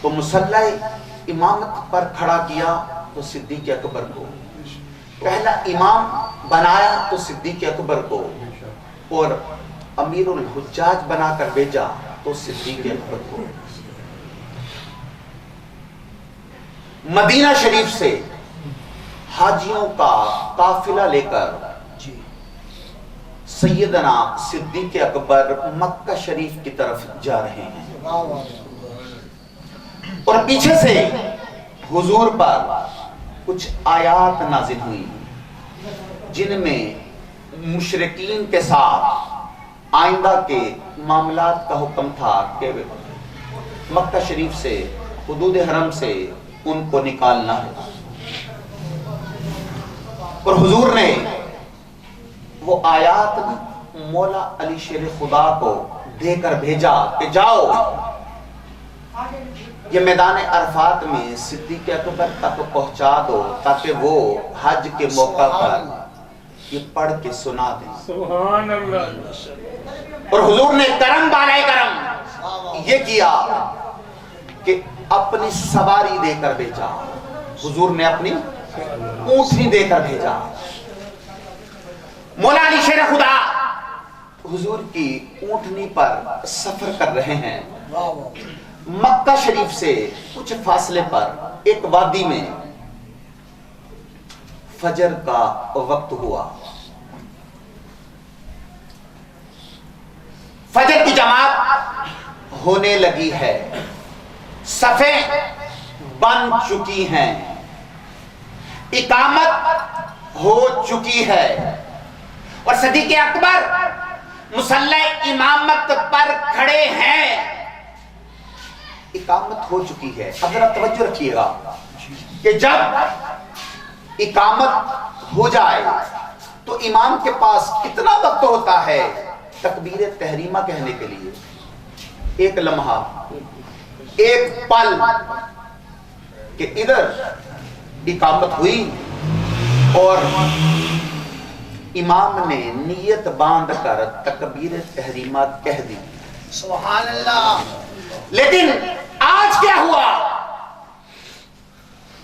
تو مصلی امامت پر کھڑا کیا تو صدیق اکبر کو، پہلا امام بنایا تو صدیق اکبر کو، اور امیر الحجاج بنا کر بھیجا تو صدیق اکبر کو۔ مدینہ شریف سے حاجیوں کا قافلہ لے کر سیدنا صدیق اکبر مکہ شریف کی طرف جا رہے ہیں، اور پیچھے سے حضور پر کچھ آیات نازل ہوئی جن میں مشرکین کے ساتھ آئندہ کے معاملات کا حکم تھا کہ مکہ شریف سے، حدود حرم سے ان کو نکالنا ہے، اور حضور نے وہ آیات مولا علی شیر خدا کو دے کر بھیجا کہ جاؤ یہ میدان عرفات میں صدیق اکبر تک پہنچا دو تاکہ وہ حج کے موقع پر یہ پڑھ کے سنا دیں۔ سبحان اللہ۔ اور حضور نے کرم بالائے کرم یہ کیا کہ اپنی سواری دے کر بھیجا، حضور نے اپنی اونٹنی دے کر بھیجا۔ مولا علی شیر خدا حضور کی اونٹنی پر سفر کر رہے ہیں۔ مکہ شریف سے کچھ فاصلے پر ایک وادی میں فجر کا وقت ہوا، فجر کی جماعت ہونے لگی ہے، صفیں بن چکی ہیں، اقامت ہو چکی ہے، اور صدیق اکبر مصلی امامت پر کھڑے ہیں۔ اقامت ہو چکی ہے۔ اب ذرا توجہ رکھیے گا کہ جب اقامت ہو جائے تو امام کے پاس کتنا وقت ہوتا ہے تکبیر تحریمہ کہنے کے لیے؟ ایک لمحہ، ایک پل، کہ ادھر اقامت ہوئی اور امام نے نیت باندھ کر تکبیر تحریمہ کہہ دی۔ سبحان اللہ۔ لیکن آج کیا ہوا؟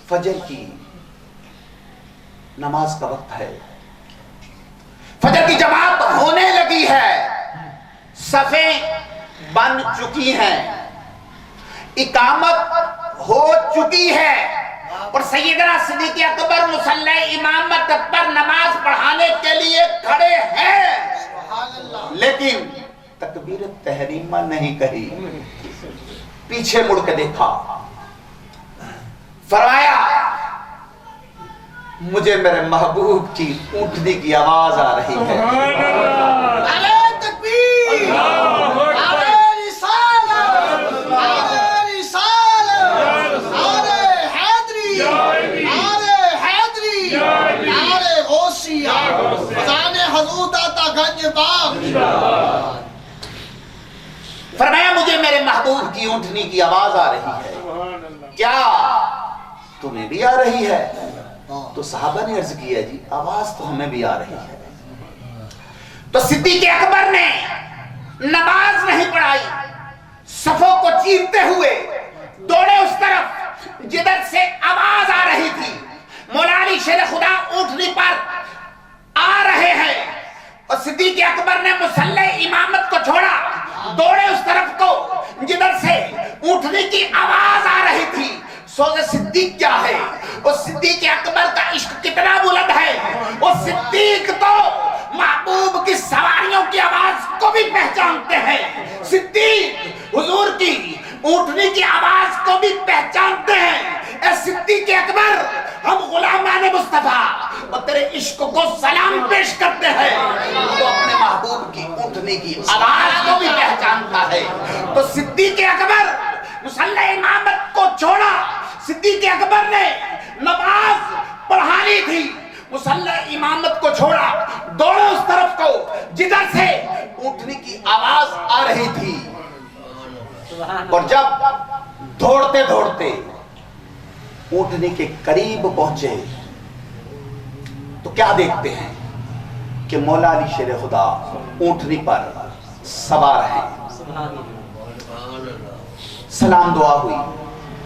فجر کی نماز کا وقت ہے، فجر کی جماعت ہونے لگی ہے، صفیں بن چکی ہیں، اقامت ہو چکی ہے، اور سیدنا صدیق اکبر مصلی امامت پر نماز پڑھانے کے لیے کھڑے ہیں، لیکن تکبیر تحریمہ نہیں کہی۔ پیچھے مڑ کے دیکھا، فرمایا مجھے میرے محبوب کی اونٹنی کی آواز آ رہی ہے۔ نعرہ تکبیر، نعرہ رسالت، نعرہ رسالت، نعرہ حیدری، نعرہ حیدری، نعرہ غوثیہ، فضان حضور داتا گنج باغ۔ فرمایا مجھے میرے محبوب کی اونٹنی کی آواز آ رہی ہے، کیا تمہیں بھی آ رہی ہے؟ تو صحابہ نے عرض کیا جی آواز تو ہمیں بھی آ رہی ہے۔ تو صدیق اکبر نے نماز نہیں پڑھائی، صفوں کو چیرتے ہوئے دوڑے اس طرف جدھر سے آواز آ رہی تھی۔ مولا علی شیر خدا اونٹنی پر آ رہے ہیں، اور صدیق اکبر نے مصلی امامت کو چھوڑا، دوڑے اس طرف کو جدھر سے اونٹنی کی آواز آ رہی تھی۔ سوچے صدیق کیا ہے؟ وہ صدیق اکبر کا عشق کتنا بلند ہے، وہ صدیق تو محبوب کی سواریوں کی آواز کو بھی پہچانتے ہیں، صدیق حضور کی اونٹنی کی آواز کو بھی پہچانتے ہیں۔ اے صدیق اکبر، ہم غلامان مصطفیٰ اور تیرے عشق کو سلام پیش کرتے ہیں۔ وہ اپنے محبوب کی اونٹنی کی آواز کو بھی پہچانتا ہے۔ تو صدیق اکبر مصلی امامت کو چھوڑا، صدیق اکبر نے نماز پڑھانی تھی، مصلی امامت کو چھوڑا، دوڑے اس طرف کو جدھر سے اونٹنی کی آواز آ رہی تھی، اور جب دوڑتے دوڑتے اونٹنی کے قریب پہنچے تو کیا دیکھتے ہیں کہ مولا علی شیر خدا اونٹنی پر سوار ہیں۔ سلام دعا ہوئی،